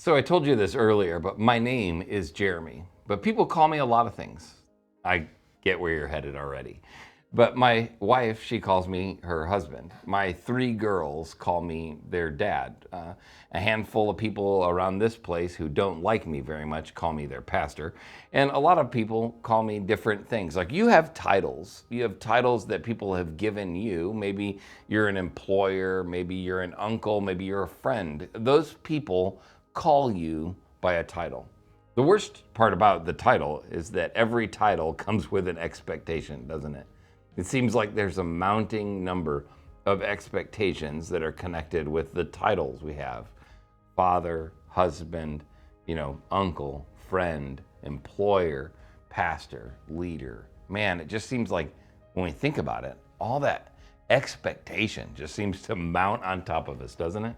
So I told you this earlier, but my name is Jeremy. But people call me a lot of things. I get where you're headed already. But my wife, she calls me her husband. My three girls call me their dad. A handful of people around this place who don't like me very much call me their pastor. And a lot of people call me different things. Like you have titles. You have titles that people have given you. Maybe you're an employer, maybe you're an uncle, maybe you're a friend. Those people call you by a title. The worst part about the title is that every title comes with an expectation, doesn't it? It seems like there's a mounting number of expectations that are connected with the titles we have. Father, husband, uncle, friend, employer, pastor, leader. Man, it just seems like when we think about it, all that expectation just seems to mount on top of us, doesn't it?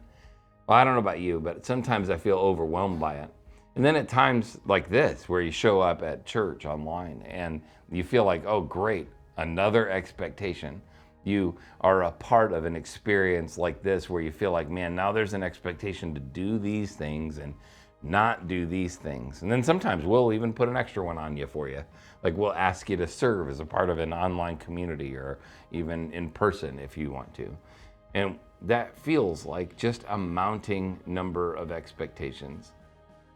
Well, I don't know about you, but sometimes I feel overwhelmed by it. And then at times like this, where you show up at church online and you feel like, oh, great, another expectation. You are a part of an experience like this where you feel like, man, now there's an expectation to do these things and not do these things. And then sometimes we'll even put an extra one on you for you. Like we'll ask you to serve as a part of an online community or even in person if you want to. And that feels like just a mounting number of expectations.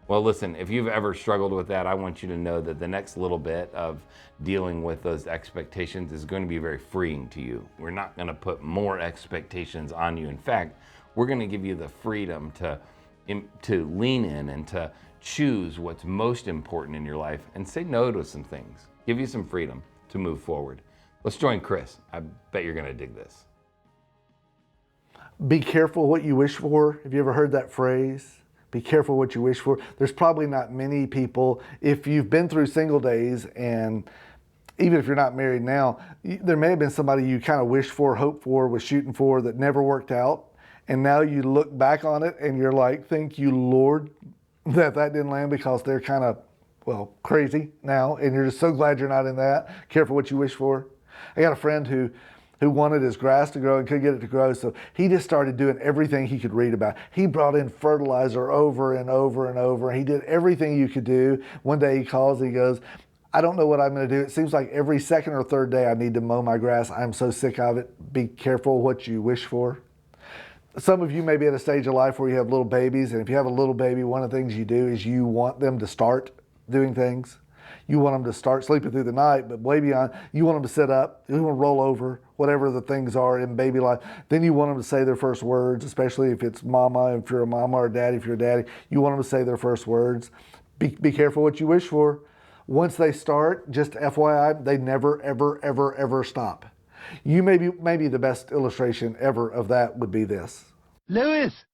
Well, listen, if you've ever struggled with that, I want you to know that the next little bit of dealing with those expectations is going to be very freeing to you. We're not going to put more expectations on you. In fact, we're going to give you the freedom to lean in and to choose what's most important in your life and say no to some things. Give you some freedom to move forward. Let's join Chris. I bet you're going to dig this. Be careful what you wish for. Have you ever heard that phrase? Be careful what you wish for. There's probably not many people, if you've been through single days, and even if you're not married now, there may have been somebody you kind of wished for, hoped for, was shooting for that never worked out. And now you look back on it and you're like, thank you, Lord, that didn't land because they're kind of, crazy now. And you're just so glad you're not in that. Careful what you wish for. I got a friend who wanted his grass to grow and couldn't get it to grow, so he just started doing everything he could read about. He brought in fertilizer over and over and over. He did everything you could do. One day he calls, he goes, I don't know what I'm gonna do. It seems like every second or third day I need to mow my grass. I'm so sick of it. Be careful what you wish for. Some of you may be at a stage of life where you have little babies, and if you have a little baby, one of the things you do is you want them to start doing things. You want them to start sleeping through the night, but way beyond, you want them to sit up, you want to roll over, whatever the things are in baby life. Then you want them to say their first words, especially if it's mama, if you're a mama, or daddy, if you're a daddy. You want them to say their first words. Be careful what you wish for. Once they start, just FYI, they never, ever, ever, ever stop. You maybe the best illustration ever of that would be this. Lewis!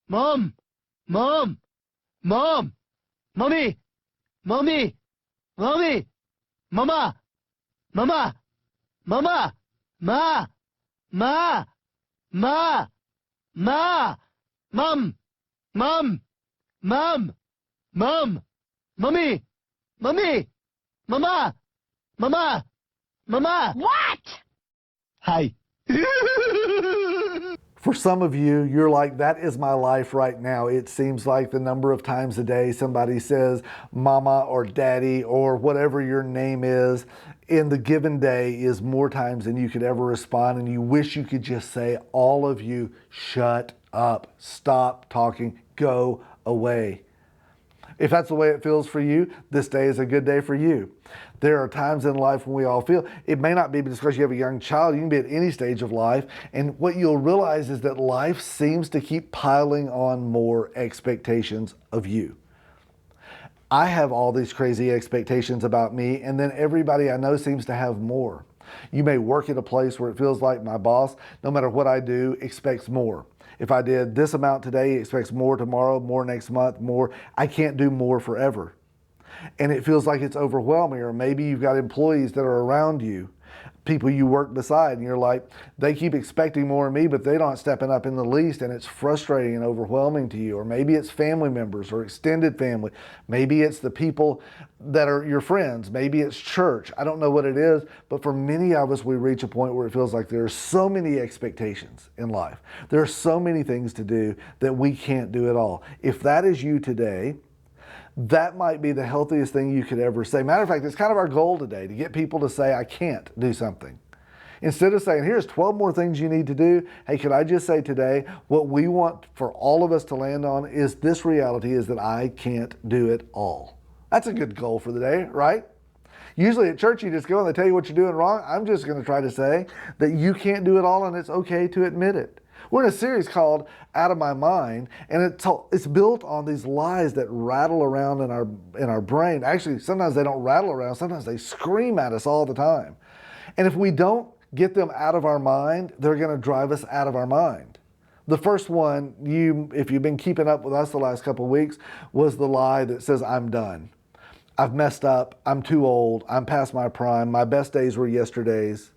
Mom! Mommy! Mama! Ma! Mom! Mommy! Mama! What? Hi. For some of you, you're like, that is my life right now. It seems like the number of times a day somebody says mama or daddy or whatever your name is in the given day is more times than you could ever respond. And you wish you could just say, all of you, shut up, stop talking, go away. If that's the way it feels for you, this day is a good day for you. There are times in life when we all feel, it may not be because you have a young child, you can be at any stage of life, and what you'll realize is that life seems to keep piling on more expectations of you. I have all these crazy expectations about me, and then everybody I know seems to have more. You may work at a place where it feels like my boss, no matter what I do, expects more. If I did this amount today, he expects more tomorrow, more next month, more. I can't do more forever. And it feels like it's overwhelming. Or maybe you've got employees that are around you. people you work beside, and you're like, they keep expecting more of me, but they're not stepping up in the least, and it's frustrating and overwhelming to you. Or maybe it's family members or extended family. Maybe it's the people that are your friends. Maybe it's church. I don't know what it is, but for many of us, we reach a point where it feels like there are so many expectations in life. There are so many things to do that we can't do it all. If that is you today, that might be the healthiest thing you could ever say. Matter of fact, it's kind of our goal today, to get people to say, I can't do something. Instead of saying, here's 12 more things you need to do, hey, could I just say today, what we want for all of us to land on is this reality, is that I can't do it all. That's a good goal for the day, right? Usually at church, you just go and they tell you what you're doing wrong. I'm just going to try to say that you can't do it all, and it's okay to admit it. We're in a series called Out of My Mind, and it's built on these lies that rattle around in our brain. Actually, sometimes they don't rattle around, sometimes they scream at us all the time. And if we don't get them out of our mind, they're going to drive us out of our mind. The first one, if you've been keeping up with us the last couple of weeks, was the lie that says, I'm done. I've messed up. I'm too old. I'm past my prime. My best days were yesterday's.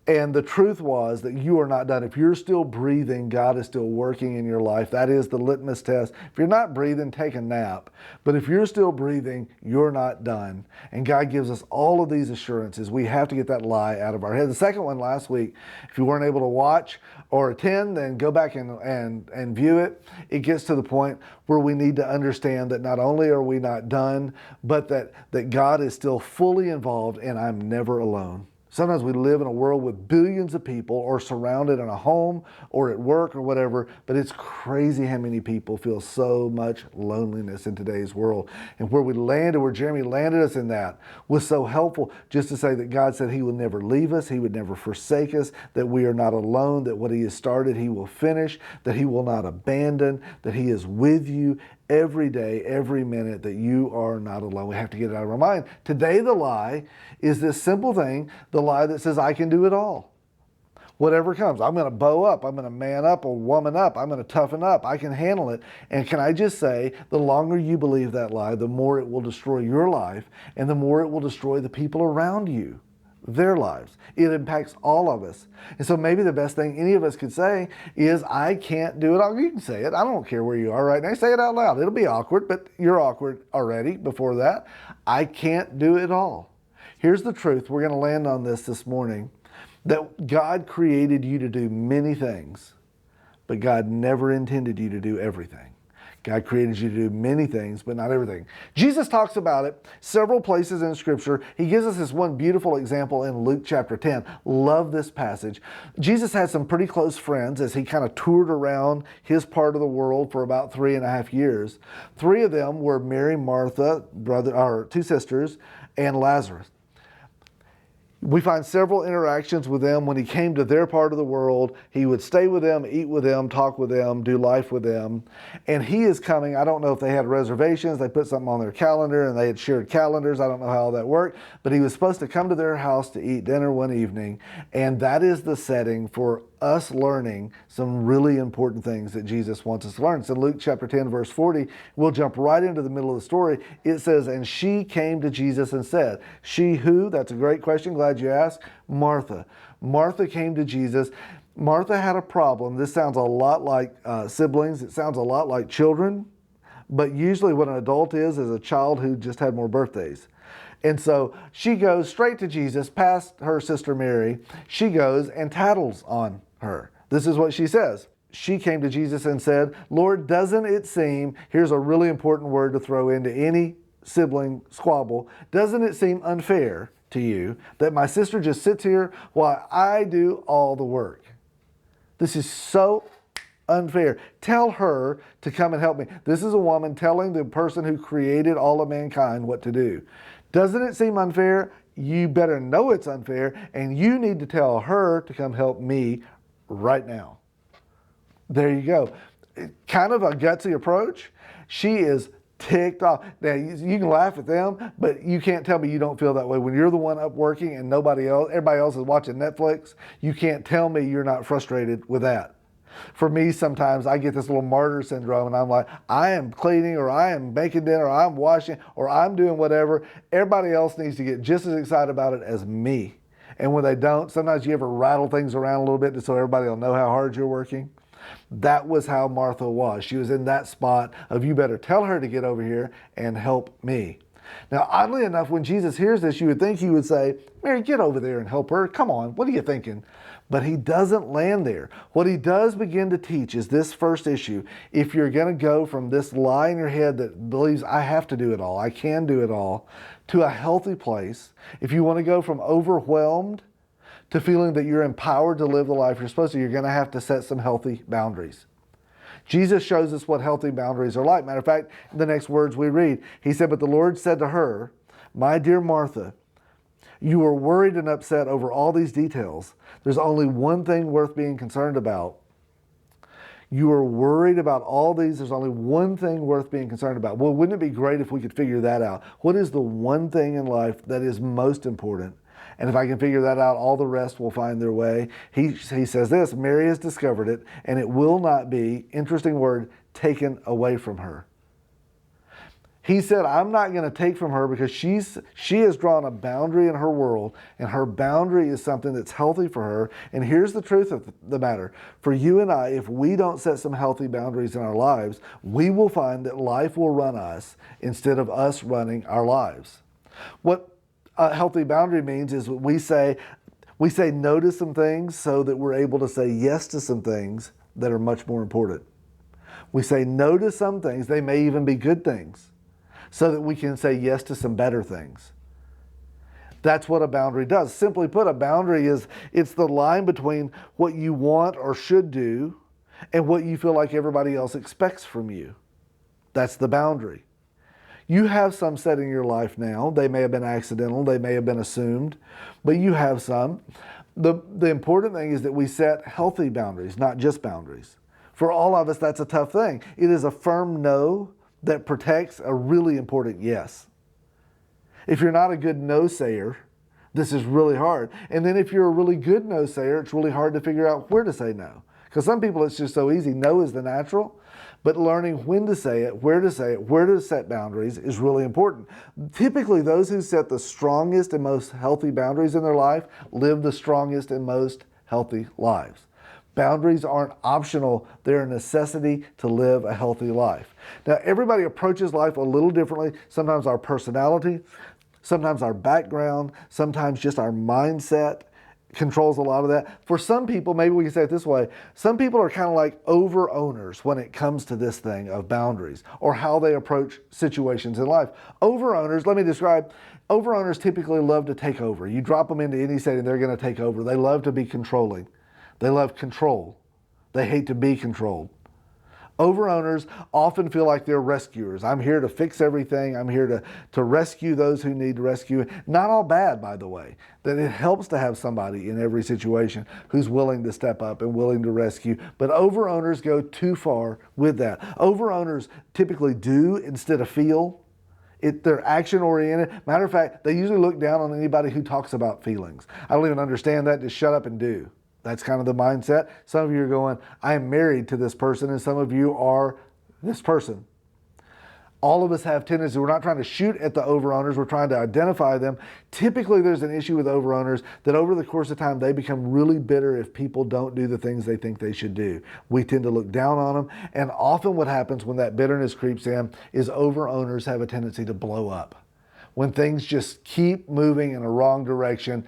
And the truth was that you are not done. If you're still breathing, God is still working in your life. That is the litmus test. If you're not breathing, take a nap. But if you're still breathing, you're not done. And God gives us all of these assurances. We have to get that lie out of our head. The second one last week, if you weren't able to watch or attend, then go back and view it. It gets to the point where we need to understand that not only are we not done, but that God is still fully involved, and I'm never alone. Sometimes we live in a world with billions of people, or surrounded in a home or at work or whatever, but it's crazy how many people feel so much loneliness in today's world. And where we landed, where Jeremy landed us in that, was so helpful, just to say that God said He would never leave us, He would never forsake us, that we are not alone, that what He has started He will finish, that He will not abandon, that He is with you every day, every minute, that you are not alone. We have to get it out of our mind. Today, the lie is this simple thing, the lie that says, I can do it all. Whatever comes, I'm going to bow up, I'm going to man up or woman up, I'm going to toughen up, I can handle it. And can I just say, the longer you believe that lie, the more it will destroy your life, and the more it will destroy the people around you, their lives. It impacts all of us. And so maybe the best thing any of us could say is, I can't do it all. You can say it. I don't care where you are right now. Say it out loud. It'll be awkward, but you're awkward already before that. I can't do it all. Here's the truth. We're going to land on this morning, that God created you to do many things, but God never intended you to do everything. God created you to do many things, but not everything. Jesus talks about it several places in Scripture. He gives us this one beautiful example in Luke chapter 10. Love this passage. Jesus had some pretty close friends as He kind of toured around His part of the world for about 3.5 years. 3 of them were Mary, Martha, two sisters, and Lazarus. We find several interactions with them. When He came to their part of the world, He would stay with them, eat with them, talk with them, do life with them. And He is coming. I don't know if they had reservations. They put something on their calendar, and they had shared calendars. I don't know how all that worked. But He was supposed to come to their house to eat dinner one evening. And that is the setting for us learning some really important things that Jesus wants us to learn. So in Luke chapter 10, verse 40, we'll jump right into the middle of the story. It says, and she came to Jesus and said, she who? That's a great question. Glad you asked. Martha. Martha came to Jesus. Martha had a problem. This sounds a lot like siblings. It sounds a lot like children. But usually what an adult is a child who just had more birthdays. And so she goes straight to Jesus, past her sister Mary. She goes and tattles on her. This is what she says. She came to Jesus and said, Lord, doesn't it seem, here's a really important word to throw into any sibling squabble, doesn't it seem unfair to you that my sister just sits here while I do all the work? This is so unfair. Tell her to come and help me. This is a woman telling the person who created all of mankind what to do. Doesn't it seem unfair? You better know it's unfair, and you need to tell her to come help me right now. There you go. Kind of a gutsy approach. She is ticked off. Now, you can laugh at them, but you can't tell me you don't feel that way. When you're the one up working and everybody else is watching Netflix, you can't tell me you're not frustrated with that. For me, sometimes I get this little martyr syndrome, and I'm like, I am cleaning, or I am making dinner, or I'm washing, or I'm doing whatever. Everybody else needs to get just as excited about it as me. And when they don't, sometimes you ever rattle things around a little bit just so everybody will know how hard you're working. That was how Martha was. She was in that spot of, you better tell her to get over here and help me. Now, oddly enough, when Jesus hears this, you would think he would say, Mary, get over there and help her. Come on, what are you thinking? But he doesn't land there. What he does begin to teach is this first issue. If you're going to go from this lie in your head that believes I have to do it all, I can do it all, to a healthy place, if you want to go from overwhelmed to feeling that you're empowered to live the life you're supposed to, you're going to have to set some healthy boundaries. Jesus shows us what healthy boundaries are like. Matter of fact, the next words we read, he said, but the Lord said to her, my dear Martha, you are worried and upset over all these details. There's only one thing worth being concerned about. You are worried about all these. There's only one thing worth being concerned about. Well, wouldn't it be great if we could figure that out? What is the one thing in life that is most important? And if I can figure that out, all the rest will find their way. He says this, Mary has discovered it, and it will not be, interesting word, taken away from her. He said, I'm not going to take from her because she has drawn a boundary in her world, and her boundary is something that's healthy for her. And here's the truth of the matter. For you and I, if we don't set some healthy boundaries in our lives, we will find that life will run us instead of us running our lives. What a healthy boundary means is we say no to some things so that we're able to say yes to some things that are much more important. We say no to some things, they may even be good things, so that we can say yes to some better things. That's what a boundary does. Simply put, a boundary it's the line between what you want or should do and what you feel like everybody else expects from you. That's the boundary. You have some set in your life now. They may have been accidental, they may have been assumed, but you have some. The important thing is that we set healthy boundaries, not just boundaries. For all of us, that's a tough thing. It is a firm no that protects a really important yes. If you're not a good no-sayer, this is really hard. And then if you're a really good no-sayer, it's really hard to figure out where to say no. Because some people, it's just so easy. No is the natural. But learning when to say it, where to set boundaries is really important. Typically, those who set the strongest and most healthy boundaries in their life live the strongest and most healthy lives. Boundaries aren't optional. They're a necessity to live a healthy life. Now, everybody approaches life a little differently. Sometimes our personality, sometimes our background, sometimes just our mindset controls a lot of that. For some people, maybe we can say it this way, some people are kind of like over-owners when it comes to this thing of boundaries or how they approach situations in life. Over-owners, let me describe, over-owners typically love to take over. You drop them into any setting, they're going to take over. They love to be controlling. They love control. They hate to be controlled. Over-owners often feel like they're rescuers. I'm here to fix everything. I'm here to rescue those who need rescue. Not all bad, by the way. That it helps to have somebody in every situation who's willing to step up and willing to rescue. But over-owners go too far with that. Over-owners typically do instead of feel. They're action-oriented. Matter of fact, they usually look down on anybody who talks about feelings. I don't even understand that. Just shut up and do. That's kind of the mindset. Some of you are going, I am married to this person, and some of you are this person. All of us have tendencies. We're not trying to shoot at the over-owners. We're trying to identify them. Typically, there's an issue with over-owners that over the course of time, they become really bitter if people don't do the things they think they should do. We tend to look down on them. And often what happens when that bitterness creeps in is over-owners have a tendency to blow up. When things just keep moving in a wrong direction,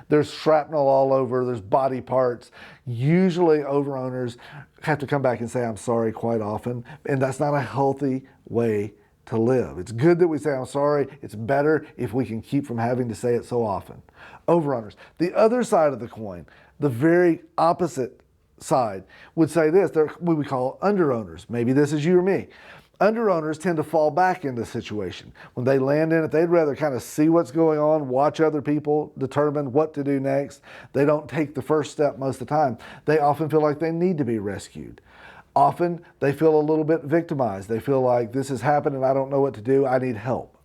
there's shrapnel all over, there's body parts. Usually over-owners have to come back and say, I'm sorry quite often, and that's not a healthy way to live. It's good that we say, I'm sorry. It's better if we can keep from having to say it so often. Over-owners. The other side of the coin, the very opposite side, would say this. They're what we call under-owners. Maybe this is you or me. Under-owners tend to fall back into the situation. When they land in it, they'd rather kind of see what's going on, watch other people determine what to do next. They don't take the first step most of the time. They often feel like they need to be rescued. Often they feel a little bit victimized. They feel like this has happened and I don't know what to do. I need help.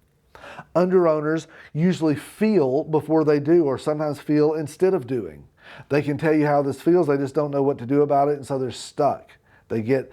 Under-owners usually feel before they do, or sometimes feel instead of doing. They can tell you how this feels. They just don't know what to do about it, and so they're stuck. They get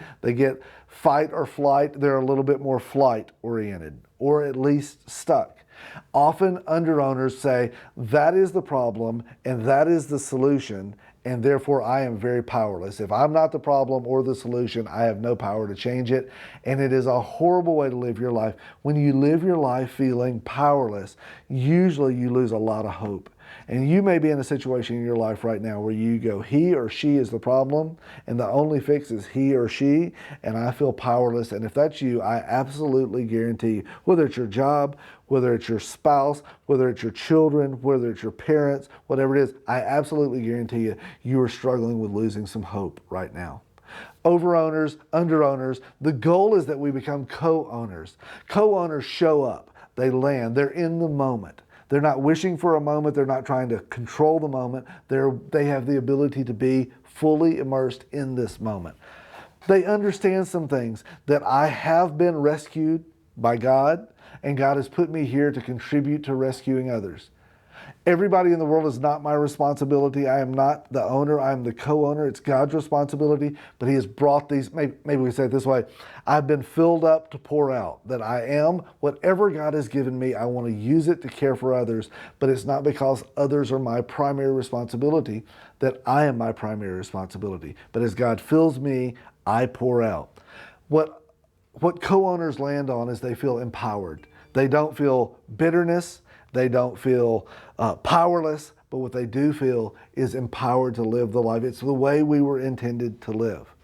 fight or flight. They're a little bit more flight oriented, or at least stuck. Often under owners say, that is the problem and that is the solution, and therefore I am very powerless. If I'm not the problem or the solution, I have no power to change it. And it is a horrible way to live your life. When you live your life feeling powerless, usually you lose a lot of hope. And you may be in a situation in your life right now where you go, he or she is the problem, and the only fix is he or she, and I feel powerless. And if that's you, I absolutely guarantee you, whether it's your job, whether it's your spouse, whether it's your children, whether it's your parents, whatever it is, I absolutely guarantee you, you are struggling with losing some hope right now. Over owners, under owners, the goal is that we become co-owners. Co-owners show up, they land, they're in the moment. They're not wishing for a moment. They're not trying to control the moment. They have the ability to be fully immersed in this moment. They understand some things, that I have been rescued by God, and God has put me here to contribute to rescuing others. Everybody in the world is not my responsibility. I am not the owner. I am the co-owner. It's God's responsibility, but He has brought these, maybe we say it this way, I've been filled up to pour out, that I am, whatever God has given me, I want to use it to care for others, but it's not because others are my primary responsibility that I am my primary responsibility. But as God fills me, I pour out. What co-owners land on is they feel empowered. They don't feel bitterness. They don't feel powerless, but what they do feel is empowered to live the life. It's the way we were intended to live.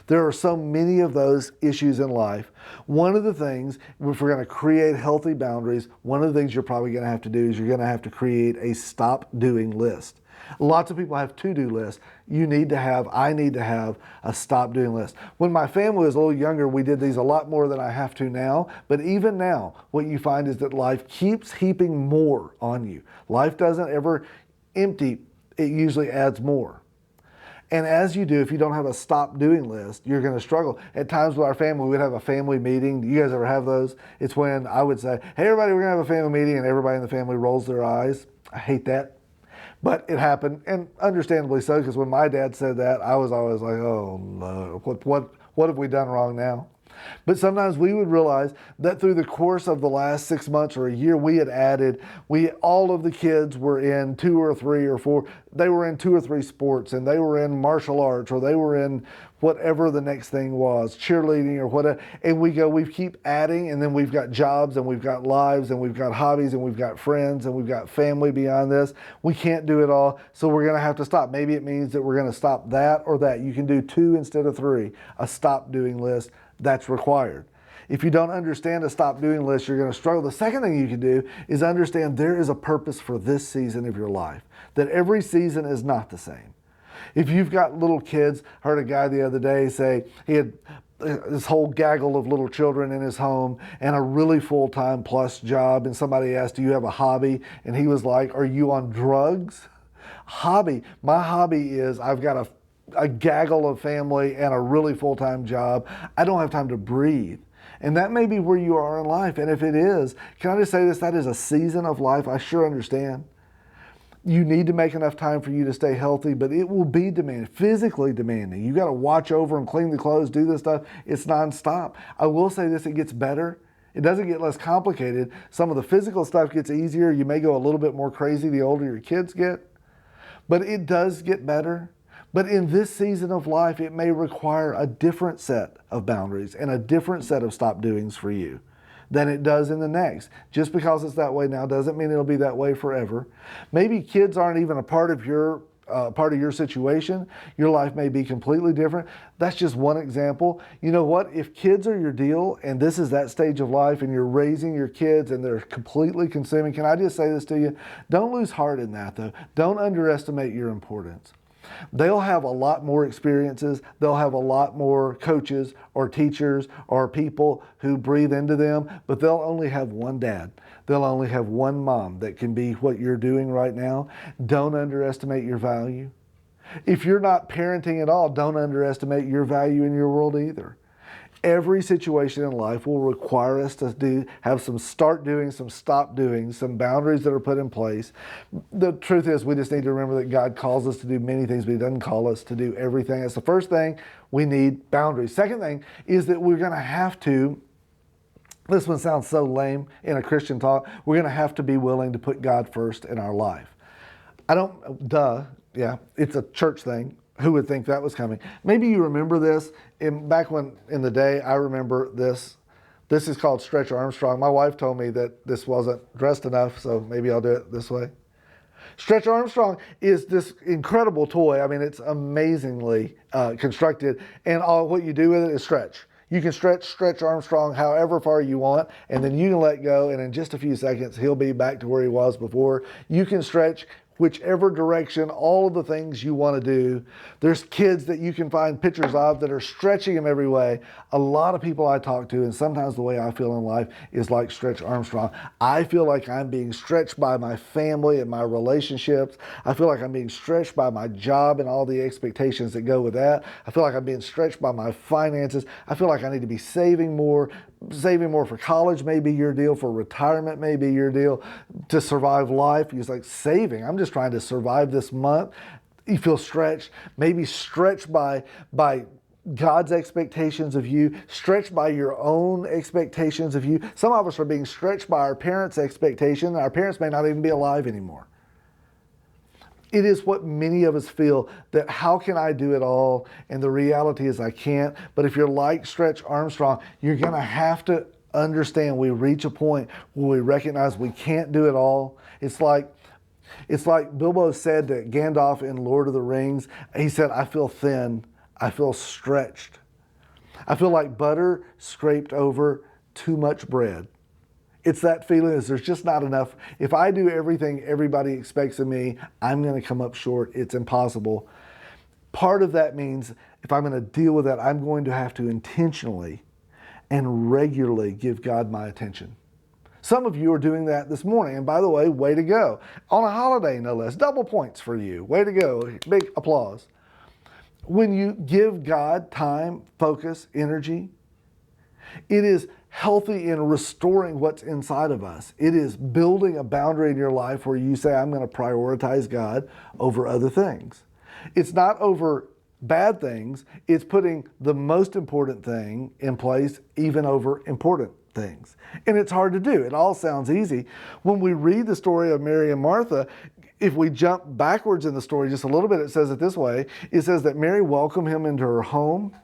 There are so many of those issues in life. One of the things, if we're going to create healthy boundaries, one of the things you're probably going to have to do is you're going to have to create a stop doing list. Lots of people have to-do lists. I need to have a stop doing list. When my family was a little younger, we did these a lot more than I have to now. But even now, what you find is that life keeps heaping more on you. Life doesn't ever empty. It usually adds more. And as you do, if you don't have a stop doing list, you're going to struggle. At times with our family, we would have a family meeting. Do you guys ever have those? It's when I would say, hey, everybody, we're going to have a family meeting, and everybody in the family rolls their eyes. I hate that. But it happened, and understandably so, because when my dad said that, I was always like, oh no, what have we done wrong now? But sometimes we would realize that through the course of the last 6 months or a year, we had added, all of the kids were in 2 or 3 or 4, they were in 2 or 3 sports, and they were in martial arts, or they were in whatever the next thing was, cheerleading or whatever. And we keep adding, and then we've got jobs, and we've got lives, and we've got hobbies, and we've got friends, and we've got family beyond this. We can't do it all, so we're going to have to stop. Maybe it means that we're going to stop that or that. You can do 2 instead of 3, a stop doing list. That's required. If you don't understand a stop doing list, you're going to struggle. The second thing you can do is understand there is a purpose for this season of your life, that every season is not the same. If you've got little kids, I heard a guy the other day say he had this whole gaggle of little children in his home and a really full-time plus job, and somebody asked, do you have a hobby? And he was like, are you on drugs? Hobby. My hobby is I've got a gaggle of family and a really full-time job. I don't have time to breathe. And that may be where you are in life. And if it is, can I just say this? That is a season of life. I sure understand. You need to make enough time for you to stay healthy, but it will be demanding, physically demanding. You got to watch over them, clean the clothes, do this stuff. It's nonstop. I will say this, it gets better. It doesn't get less complicated. Some of the physical stuff gets easier. You may go a little bit more crazy the older your kids get, but it does get better. But in this season of life, it may require a different set of boundaries and a different set of stop doings for you than it does in the next. Just because it's that way now doesn't mean it'll be that way forever. Maybe kids aren't even a part of your situation. Your life may be completely different. That's just one example. You know what? If kids are your deal and this is that stage of life and you're raising your kids and they're completely consuming, can I just say this to you? Don't lose heart in that though. Don't underestimate your importance. They'll have a lot more experiences. They'll have a lot more coaches or teachers or people who breathe into them, but they'll only have one dad. They'll only have one mom that can be what you're doing right now. Don't underestimate your value. If you're not parenting at all, don't underestimate your value in your world either. Every situation in life will require us to have some start doing, some stop doing, some boundaries that are put in place. The truth is, we just need to remember that God calls us to do many things, but He doesn't call us to do everything. That's the first thing. We need boundaries. Second thing is that we're going to have to This one sounds so lame in a Christian talk. We're going to have to be willing to put God first in our life. Yeah, it's a church thing. Who would think that was coming? Maybe you remember this. Back when in the day, I remember this. This is called Stretch Armstrong. My wife told me that this wasn't dressed enough, so maybe I'll do it this way. Stretch Armstrong is this incredible toy. I mean, it's amazingly constructed, and all what you do with it is stretch. You can Stretch Armstrong however far you want, and then you can let go, and in just a few seconds, he'll be back to where he was before. You can stretch whichever direction, all of the things you want to do. There's kids that you can find pictures of that are stretching him every way. A lot of people I talk to, and sometimes the way I feel in life is like Stretch Armstrong. I feel like I'm being stretched by my family and my relationships. I feel like I'm being stretched by my job and all the expectations that go with that. I feel like I'm being stretched by my finances. I feel like I need to be saving more. Saving more for college may be your deal, for retirement may be your deal, to survive life. He's like, saving, I'm just trying to survive this month. You feel stretched, maybe stretched by God's expectations of you, stretched by your own expectations of you. Some of us are being stretched by our parents' expectation. Our parents may not even be alive anymore. It is what many of us feel, that how can I do it all? And the reality is I can't. But if you're like Stretch Armstrong, you're going to have to understand we reach a point where we recognize we can't do it all. It's like Bilbo said to Gandalf in Lord of the Rings. He said, I feel thin. I feel stretched. I feel like butter scraped over too much bread. It's that feeling is there's just not enough. If I do everything everybody expects of me, I'm going to come up short. It's impossible. Part of that means if I'm going to deal with that, I'm going to have to intentionally and regularly give God my attention. Some of you are doing that this morning. And by the way, way to go. On a holiday, no less. Double points for you. Way to go. Big applause. When you give God time, focus, energy, it is healthy in restoring what's inside of us. It is building a boundary in your life where you say, I'm going to prioritize God over other things. It's not over bad things. It's putting the most important thing in place, even over important things. And it's hard to do. It all sounds easy. When we read the story of Mary and Martha, if we jump backwards in the story just a little bit, it says it this way. It says that Mary welcomed him into her home,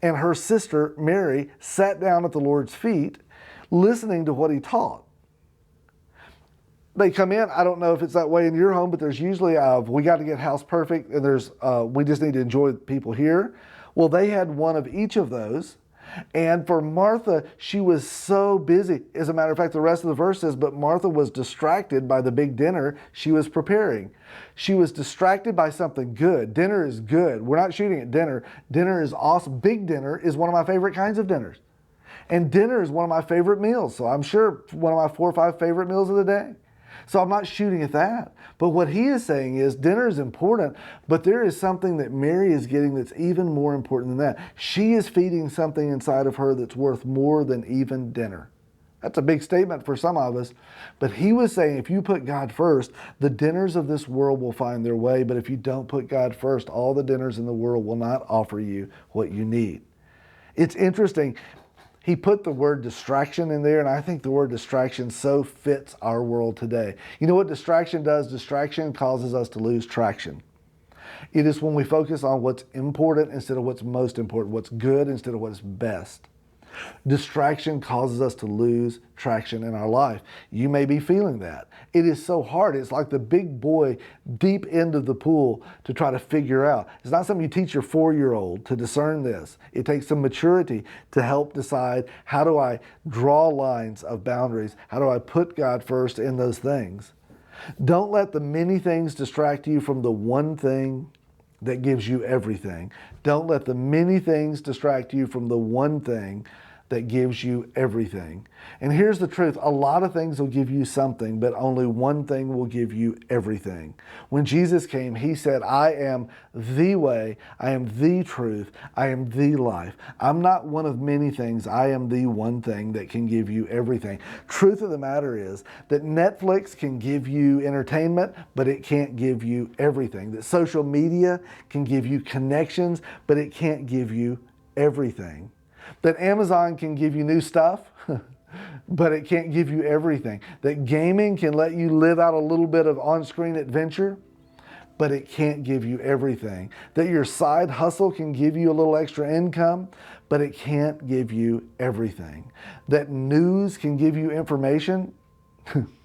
and her sister, Mary, sat down at the Lord's feet, listening to what he taught. They come in, I don't know if it's that way in your home, but there's usually, we got to get house perfect, and there's, we just need to enjoy people here. Well, they had one of each of those. And for Martha, she was so busy. As a matter of fact, the rest of the verse says, but Martha was distracted by the big dinner she was preparing. She was distracted by something good. Dinner is good. We're not shooting at dinner. Dinner is awesome. Big dinner is one of my favorite kinds of dinners. And dinner is one of my favorite meals. So I'm sure one of my 4 or 5 favorite meals of the day. So I'm not shooting at that. But what he is saying is dinner is important, but there is something that Mary is getting that's even more important than that. She is feeding something inside of her that's worth more than even dinner. That's a big statement for some of us. But he was saying if you put God first, the dinners of this world will find their way. But if you don't put God first, all the dinners in the world will not offer you what you need. It's interesting. He put the word distraction in there, and I think the word distraction so fits our world today. You know what distraction does? Distraction causes us to lose traction. It is when we focus on what's important instead of what's most important, what's good instead of what's best. Distraction causes us to lose traction in our life. You may be feeling that. It is so hard. It's like the big boy deep end of the pool to try to figure out. It's not something you teach your 4-year-old to discern this. It takes some maturity to help decide, how do I draw lines of boundaries? How do I put God first in those things? Don't let the many things distract you from the one thing that gives you everything. Don't let the many things distract you from the one thing that gives you everything. And here's the truth. A lot of things will give you something, but only one thing will give you everything. When Jesus came, he said, I am the way, I am the truth, I am the life. I'm not one of many things. I am the one thing that can give you everything. Truth of the matter is that Netflix can give you entertainment, but it can't give you everything. That social media can give you connections, but it can't give you everything. That Amazon can give you new stuff, but it can't give you everything. That gaming can let you live out a little bit of on-screen adventure, but it can't give you everything. That your side hustle can give you a little extra income, but it can't give you everything. That news can give you information.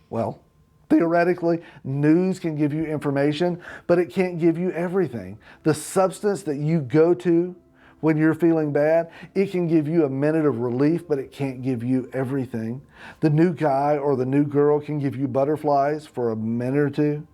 Well, theoretically, news can give you information, but it can't give you everything. The substance that you go to when you're feeling bad, it can give you a minute of relief, but it can't give you everything. The new guy or the new girl can give you butterflies for a minute or two,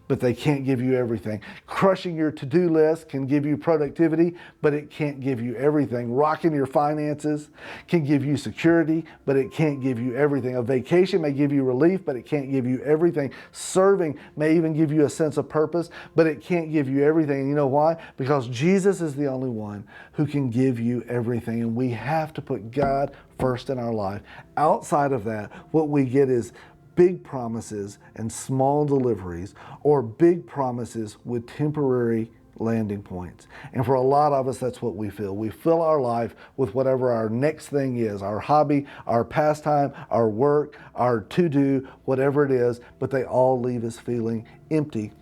but they can't give you everything. Crushing your to-do list can give you productivity, but it can't give you everything. Rocking your finances can give you security, but it can't give you everything. A vacation may give you relief, but it can't give you everything. Serving may even give you a sense of purpose, but it can't give you everything. And you know why? Because Jesus is the only one who can give you everything, and we have to put God first in our life. Outside of that, what we get is big promises and small deliveries, or big promises with temporary landing points. And for a lot of us, that's what we feel. We fill our life with whatever our next thing is, our hobby, our pastime, our work, our to-do, whatever it is, but they all leave us feeling empty,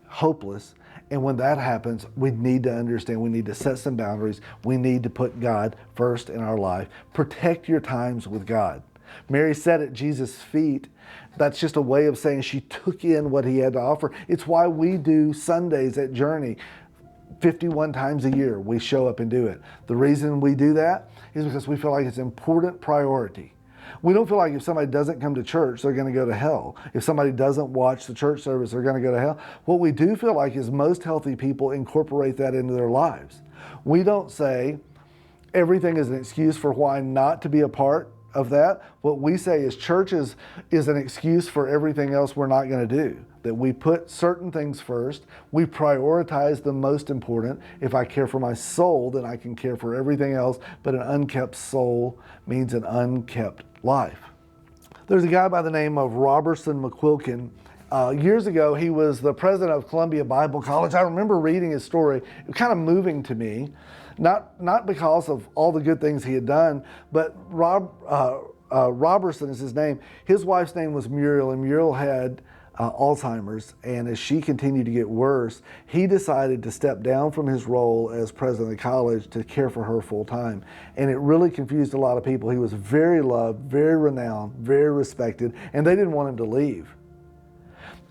hopeless. And when that happens, we need to understand, we need to set some boundaries. We need to put God first in our life. Protect your times with God. Mary sat at Jesus' feet. That's just a way of saying she took in what he had to offer. It's why we do Sundays at Journey 51 times a year. We show up and do it. The reason we do that is because we feel like it's an important priority. We don't feel like if somebody doesn't come to church, they're going to go to hell. If somebody doesn't watch the church service, they're going to go to hell. What we do feel like is most healthy people incorporate that into their lives. We don't say everything is an excuse for why not to be a part of that. What we say is church is an excuse for everything else we're not going to do. That we put certain things first. We prioritize the most important. If I care for my soul, then I can care for everything else. But an unkept soul means an unkept life. There's a guy by the name of Robertson McQuilkin. Years ago, he was the president of Columbia Bible College. I remember reading his story. It was kind of moving to me. Not because of all the good things he had done, but Robertson is his name. His wife's name was Muriel, and Muriel had Alzheimer's, and as she continued to get worse, he decided to step down from his role as president of the college to care for her full time. And it really confused a lot of people. He was very loved, very renowned, very respected, and they didn't want him to leave.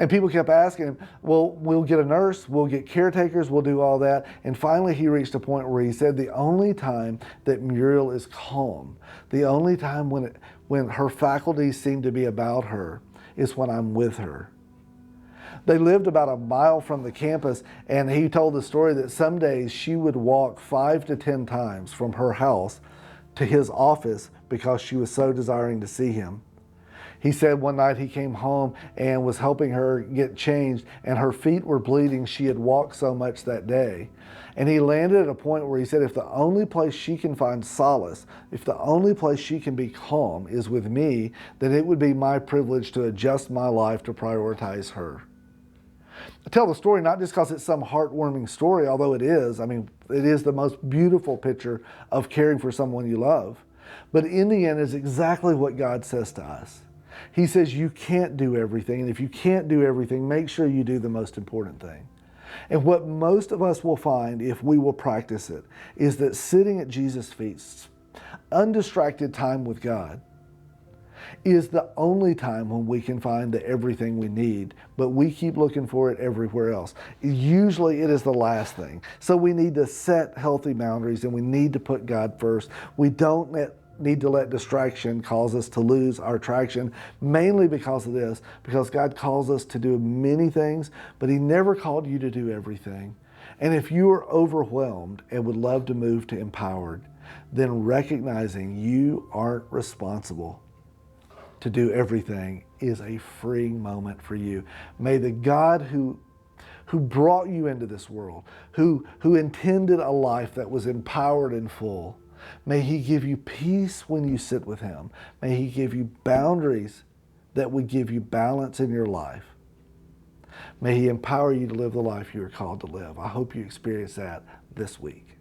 And people kept asking him, well, we'll get a nurse, we'll get caretakers, we'll do all that. And finally he reached a point where he said the only time that Muriel is calm, the only time when her faculties seem to be about her is when I'm with her. They lived about a mile from the campus, and he told the story that some days she would walk 5 to 10 times from her house to his office because she was so desiring to see him. He said one night he came home and was helping her get changed, and her feet were bleeding. She had walked so much that day. And he landed at a point where he said, if the only place she can find solace, if the only place she can be calm is with me, then it would be my privilege to adjust my life to prioritize her. I tell the story not just because it's some heartwarming story, although it is. I mean, it is the most beautiful picture of caring for someone you love. But in the end, it's exactly what God says to us. He says you can't do everything, and if you can't do everything, make sure you do the most important thing. And what most of us will find, if we will practice it, is that sitting at Jesus' feet, undistracted time with God, is the only time when we can find the everything we need, but we keep looking for it everywhere else. Usually it is the last thing. So we need to set healthy boundaries, and we need to put God first. We don't need to let distraction cause us to lose our traction, mainly because of this, because God calls us to do many things, but He never called you to do everything. And if you are overwhelmed and would love to move to empowered, then recognizing you aren't responsible to do everything is a freeing moment for you. May the God who brought you into this world, who intended a life that was empowered and full, may He give you peace when you sit with Him. May He give you boundaries that would give you balance in your life. May He empower you to live the life you are called to live. I hope you experience that this week.